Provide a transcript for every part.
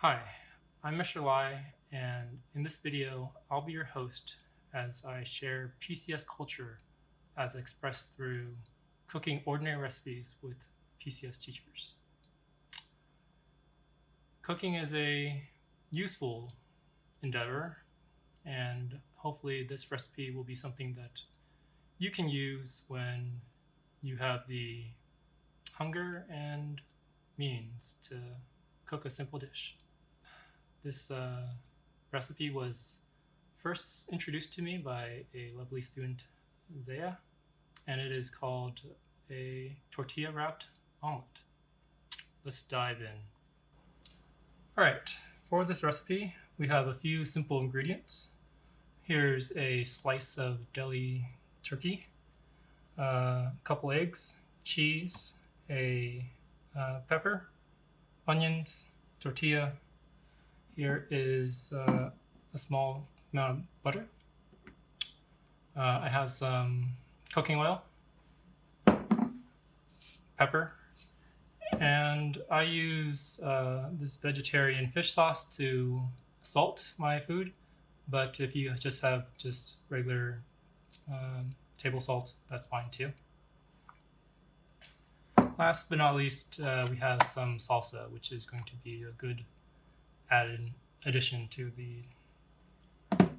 Hi, I'm Mr. Y, and in this video, I'll be your host as I share PCS culture as expressed through cooking ordinary recipes with PCS teachers. Cooking is a useful endeavor, and hopefully, this recipe will be something that you can use when you have the hunger and means to cook a simple dish. This recipe was first introduced to me by a lovely student, Zaya, and it is called a tortilla wrapped omelet. Let's dive in. All right, for this recipe, we have a few simple ingredients. Here's a slice of deli turkey, a couple eggs, cheese, a pepper, onions, tortilla. Here is a small amount of butter. I have some cooking oil, pepper, and I use this vegetarian fish sauce to salt my food. But if you just have regular table salt, that's fine too. Last but not least, we have some salsa, which is going to be a good added addition to the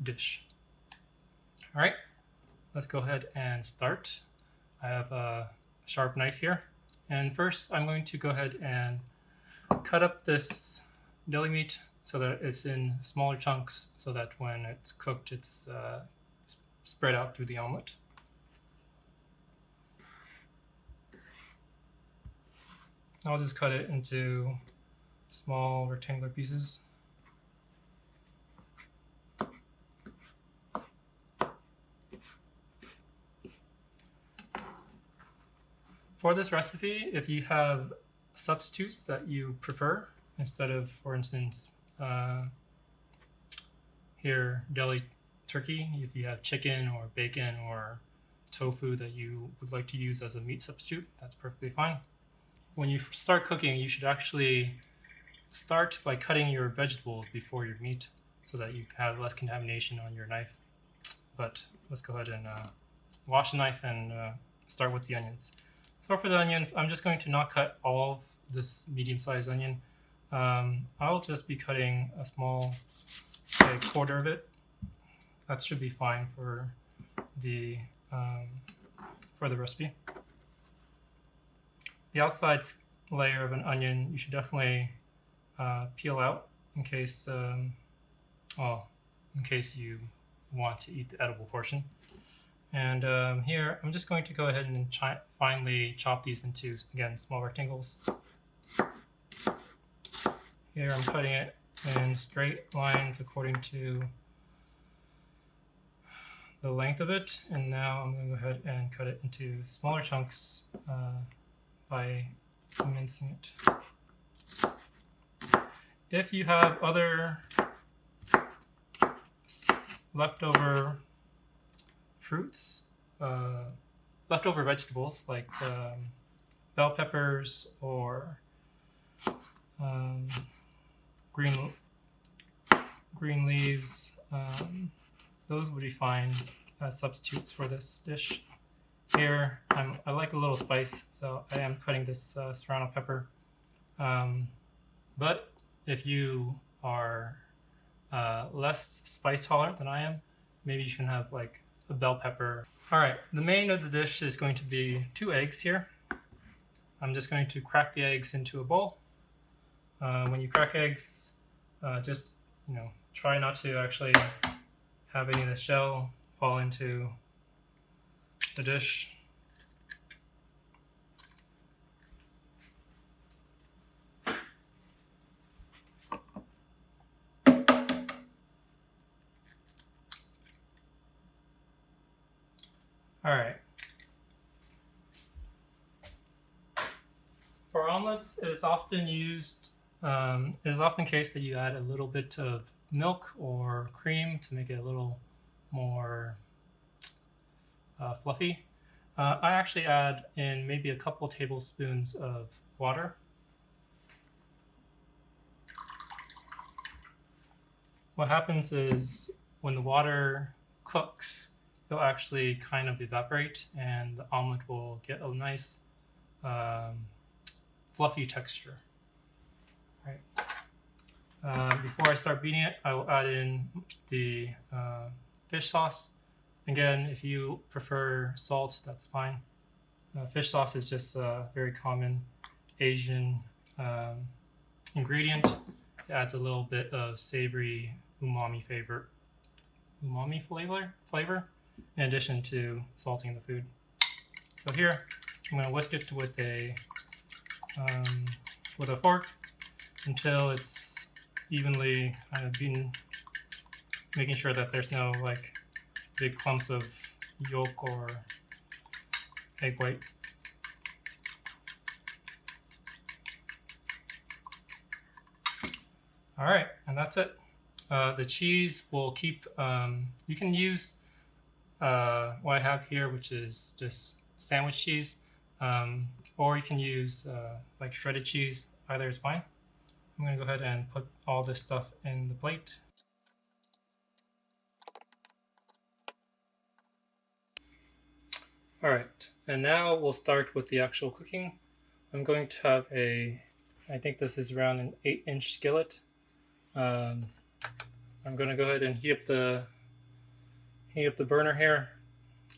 dish. All right, let's go ahead and start. I have a sharp knife here, and first I'm going to go ahead and cut up this deli meat so that it's in smaller chunks so that when it's cooked it's spread out through the omelet. I'll just cut it into small rectangular pieces. For this recipe, if you have substitutes that you prefer, instead of, for instance, here, deli turkey, if you have chicken or bacon or tofu that you would like to use as a meat substitute, that's perfectly fine. When you start cooking, you should actually start by cutting your vegetables before your meat so that you have less contamination on your knife. But let's go ahead and wash the knife and start with the onions. So for the onions, I'm just going to not cut all of this medium-sized onion. I'll just be cutting a small, a quarter of it. That should be fine for the recipe. The outside layer of an onion, you should definitely peel out in case, in case you want to eat the edible portion. And here, I'm just going to go ahead and finely chop these into, again, small rectangles. Here, I'm cutting it in straight lines according to the length of it. And now I'm going to go ahead and cut it into smaller chunks by mincing it. If you have other leftover fruits, leftover vegetables like bell peppers or green leaves, those would be fine as substitutes for this dish. Here, I like a little spice, so I am cutting this serrano pepper. But if you are less spice tolerant than I am, maybe you can have like a bell pepper. All right, the main of the dish is going to be 2 eggs here. I'm just going to crack the eggs into a bowl. When you crack eggs, just try not to actually have any of the shell fall into the dish. All right. For omelets, it is often the case that you add a little bit of milk or cream to make it a little more fluffy. I actually add in maybe a couple tablespoons of water. what happens is when the water cooks, it'll actually kind of evaporate, and the omelet will get a nice um, fluffy texture. Right. Before I start beating it, I will add in the fish sauce. Again, if you prefer salt, that's fine. Fish sauce is just a very common Asian ingredient. It adds a little bit of savory umami flavor, in addition to salting the food. So here, I'm going to whisk it with a fork until it's evenly kind of beaten, making sure that there's no like big clumps of yolk or egg white. All right, and that's it. The cheese will keep, you can use what I have here, which is just sandwich cheese, or you can use like shredded cheese. Either is fine. I'm going to go ahead and put all this stuff in the plate. All right, and now we'll start with the actual cooking. I'm going to have I think this is around an 8-inch skillet. I'm going to go ahead and heat up the burner here.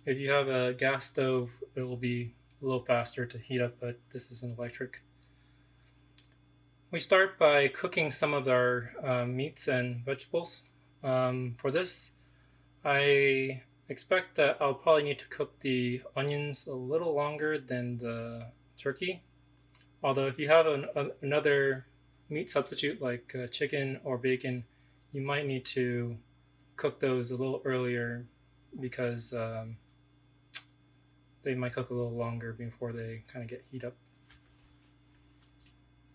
If you have a gas stove, it will be a little faster to heat up, but this is an electric. We start by cooking some of our meats and vegetables. For this, I expect that I'll probably need to cook the onions a little longer than the turkey. Although if you have another meat substitute like chicken or bacon, you might need to cook those a little earlier because they might cook a little longer before they kind of get heat up.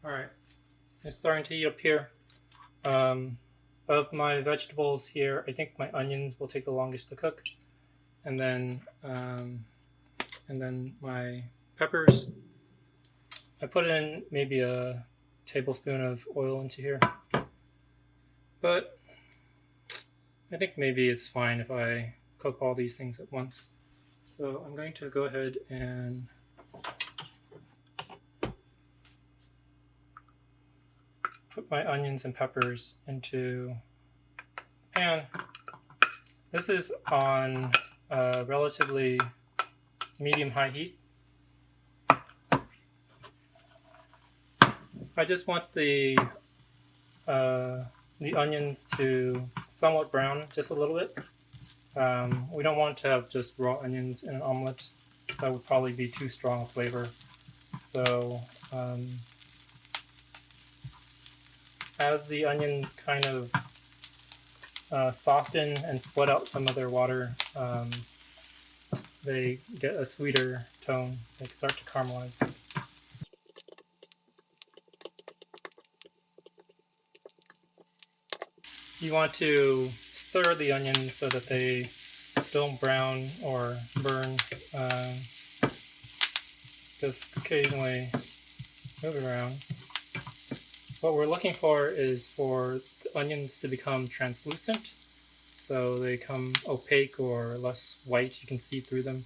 All right, it's starting to heat up here. Of my vegetables here, I think my onions will take the longest to cook, and then my peppers. I put in maybe a tablespoon of oil into here, but I think maybe it's fine if I cook all these things at once. So I'm going to go ahead and put my onions and peppers into a pan. This is on relatively medium-high heat. I just want the onions to somewhat brown, just a little bit. We don't want to have just raw onions in an omelet. That would probably be too strong a flavor. So as the onions kind of soften and split out some of their water, they get a sweeter tone. They start to caramelize. You want to stir the onions so that they don't brown or burn. Just occasionally move it around. What we're looking for is for the onions to become translucent, so they become opaque or less white. You can see through them,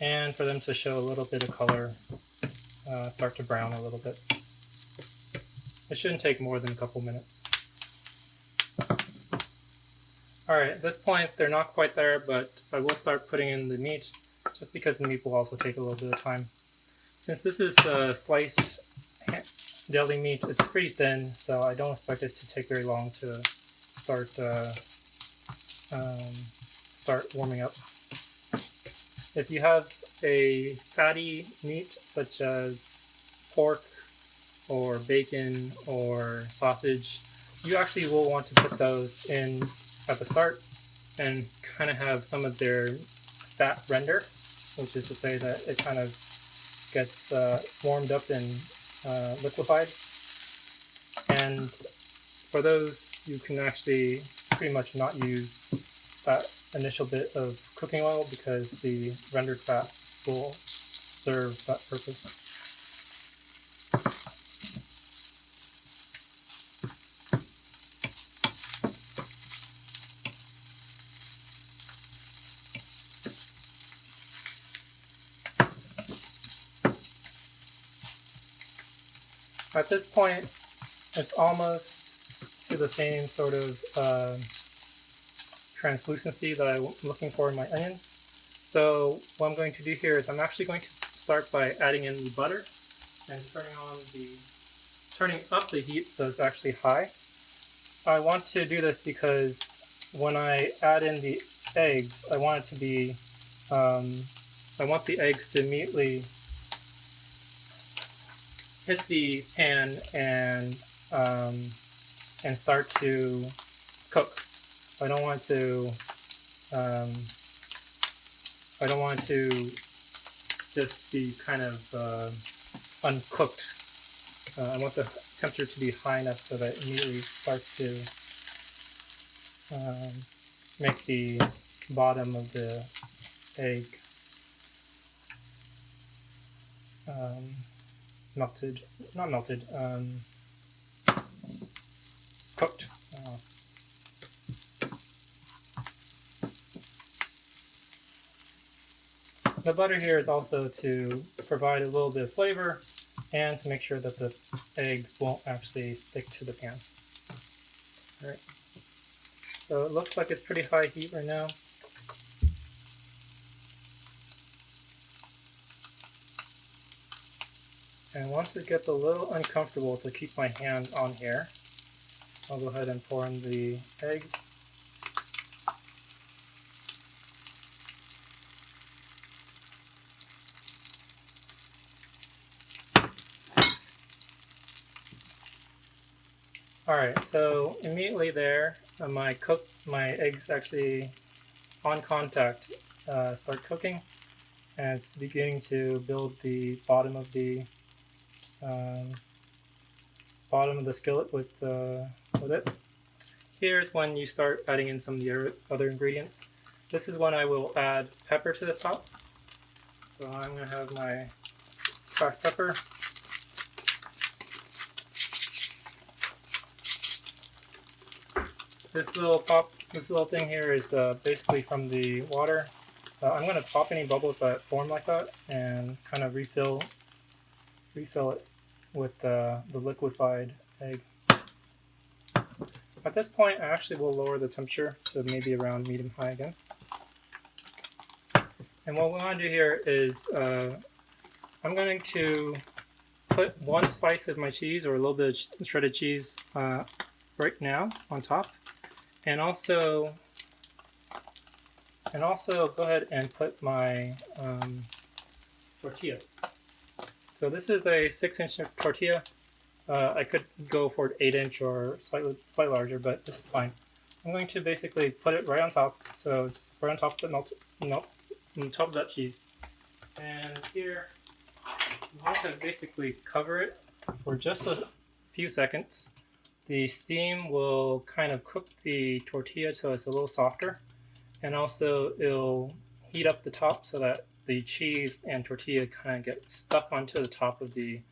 and for them to show a little bit of color, start to brown a little bit. It shouldn't take more than a couple minutes. Alright, at this point they're not quite there, but I will start putting in the meat, just because the meat will also take a little bit of time. Since this is sliced deli meat, it's pretty thin, so I don't expect it to take very long to start warming up. If you have a fatty meat such as pork or bacon or sausage, you actually will want to put those in at the start and kind of have some of their fat render, which is to say that it kind of gets warmed up and liquefied. And for those, you can actually pretty much not use that initial bit of cooking oil because the rendered fat will serve that purpose. At this point, it's almost to the same sort of translucency that I'm looking for in my onions. So what I'm going to do here is I'm actually going to start by adding in the butter and turning up the heat so it's actually high. I want to do this because when I add in the eggs, I want it to be, I want the eggs to immediately hit the pan and start to cook. I don't want to just be kind of uncooked. I want the temperature to be high enough so that it immediately starts to make the bottom of the egg cooked. The butter here is also to provide a little bit of flavor and to make sure that the eggs won't actually stick to the pan. All right. So it looks like it's pretty high heat right now. And once it gets a little uncomfortable to keep my hand on here, I'll go ahead and pour in the egg. Alright, so immediately there, my eggs actually on contact start cooking, and it's beginning to build the bottom of the skillet with it. Here's when you start adding in some of the other ingredients. This is when I will add pepper to the top. So I'm going to have my cracked pepper. This little thing here is basically from the water. I'm going to pop any bubbles that form like that and kind of refill it with the liquefied egg. At this point, I actually will lower the temperature to maybe around medium-high again. And what we want to do here is I'm going to put one slice of my cheese or a little bit of shredded cheese right now on top. And also go ahead and put my tortilla. So this is a 6-inch tortilla. I could go for an 8-inch or slightly larger, but this is fine. I'm going to basically put it right on top, so it's right on top of on top of that cheese. And here, you want to basically cover it for just a few seconds. The steam will kind of cook the tortilla so it's a little softer, and also it'll heat up the top so that the cheese and tortilla kind of get stuck onto the top of the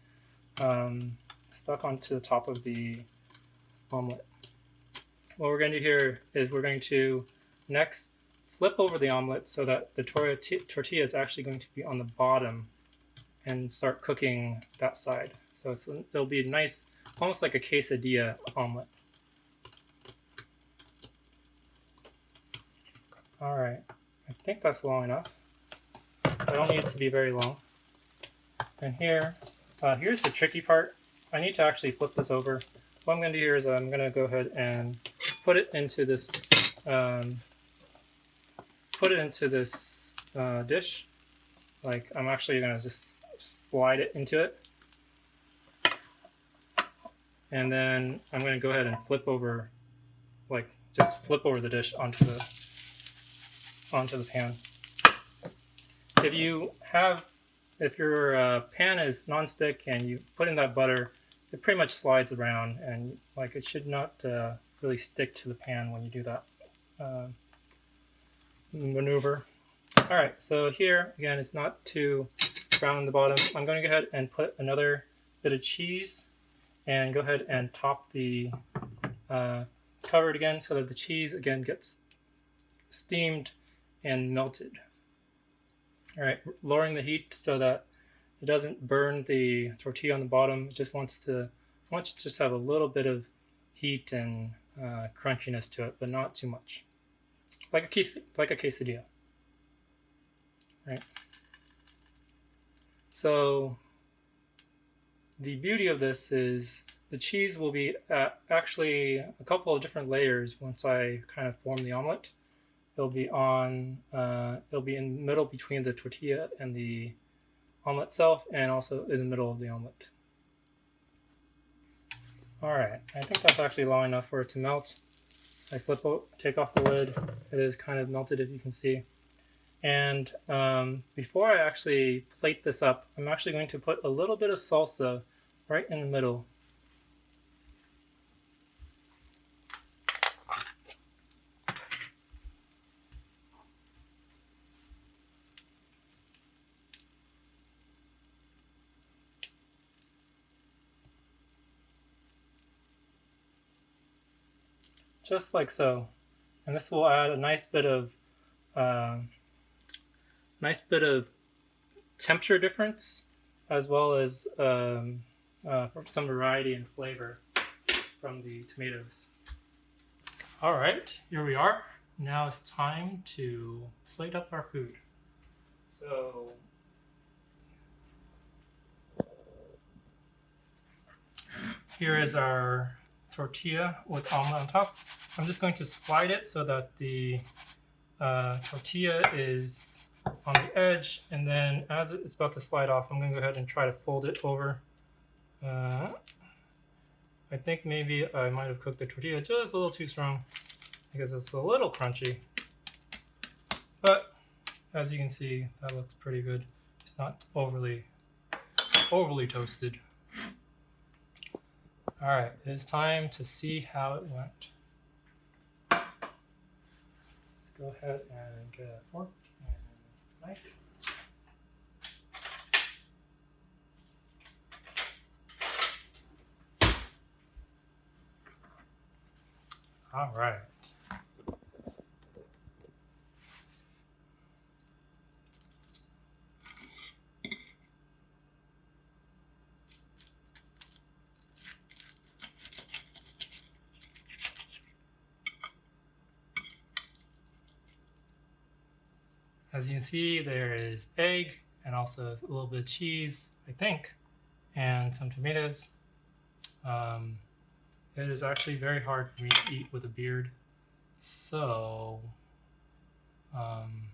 omelet. What we're going to do here is we're going to next flip over the omelet so that the tortilla is actually going to be on the bottom and start cooking that side. So it'll be nice, almost like a quesadilla omelet. Alright, I think that's long enough. I don't need it to be very long. And here's the tricky part. I need to actually flip this over. What I'm going to do here is I'm going to go ahead and put it into this dish. Like, I'm actually going to just slide it into it. And then I'm going to go ahead and flip over the dish onto the pan. If your pan is nonstick and you put in that butter, it pretty much slides around, and like it should not really stick to the pan when you do that maneuver. All right, so here again, it's not too brown on the bottom. I'm going to go ahead and put another bit of cheese and go ahead and top the cover it again so that the cheese again gets steamed and melted. All right, lowering the heat so that It doesn't burn the tortilla on the bottom. It just wants to just have a little bit of heat and crunchiness to it, but not too much. Like a quesadilla, right? So the beauty of this is the cheese will be actually a couple of different layers once I kind of form the omelet. It'll be in the middle between the tortilla and the omelet itself, and also in the middle of the omelet. All right, I think that's actually long enough for it to melt. I take off the lid. It is kind of melted, if you can see. And before I actually plate this up, I'm actually going to put a little bit of salsa right in the middle. Just like so. And this will add a nice bit of temperature difference, as well as some variety and flavor from the tomatoes. All right, here we are. Now it's time to plate up our food. So here is our tortilla with omelet on top. I'm just going to slide it so that the tortilla is on the edge, and then as it's about to slide off, I'm going to go ahead and try to fold it over. I think maybe I might have cooked the tortilla just a little too strong because it's a little crunchy. But as you can see, that looks pretty good. It's not overly toasted. All right, it is time to see how it went. Let's go ahead and get a fork and a knife. All right. As you can see, there is egg and also a little bit of cheese, I think, and some tomatoes. It is actually very hard for me to eat with a beard, so I'm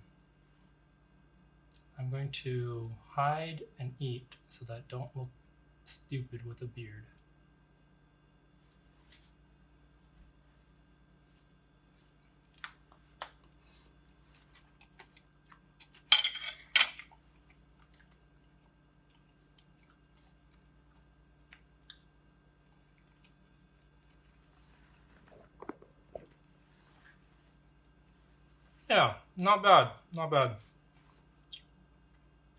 going to hide and eat so that I don't look stupid with a beard. Yeah, not bad, not bad.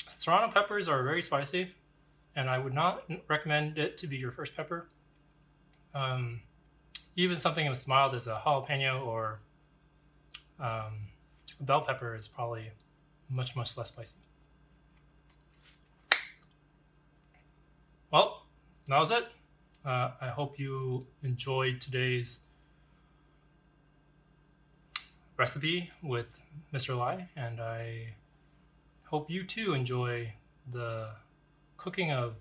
Serrano peppers are very spicy, and I would not recommend it to be your first pepper. Even something as mild as a jalapeno or a bell pepper is probably much less spicy. Well, that was it. I hope you enjoyed today's recipe with Mr. Lai, and I hope you too enjoy the cooking of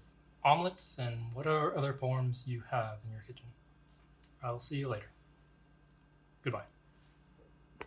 omelets and whatever other forms you have in your kitchen. I'll see you later. Goodbye.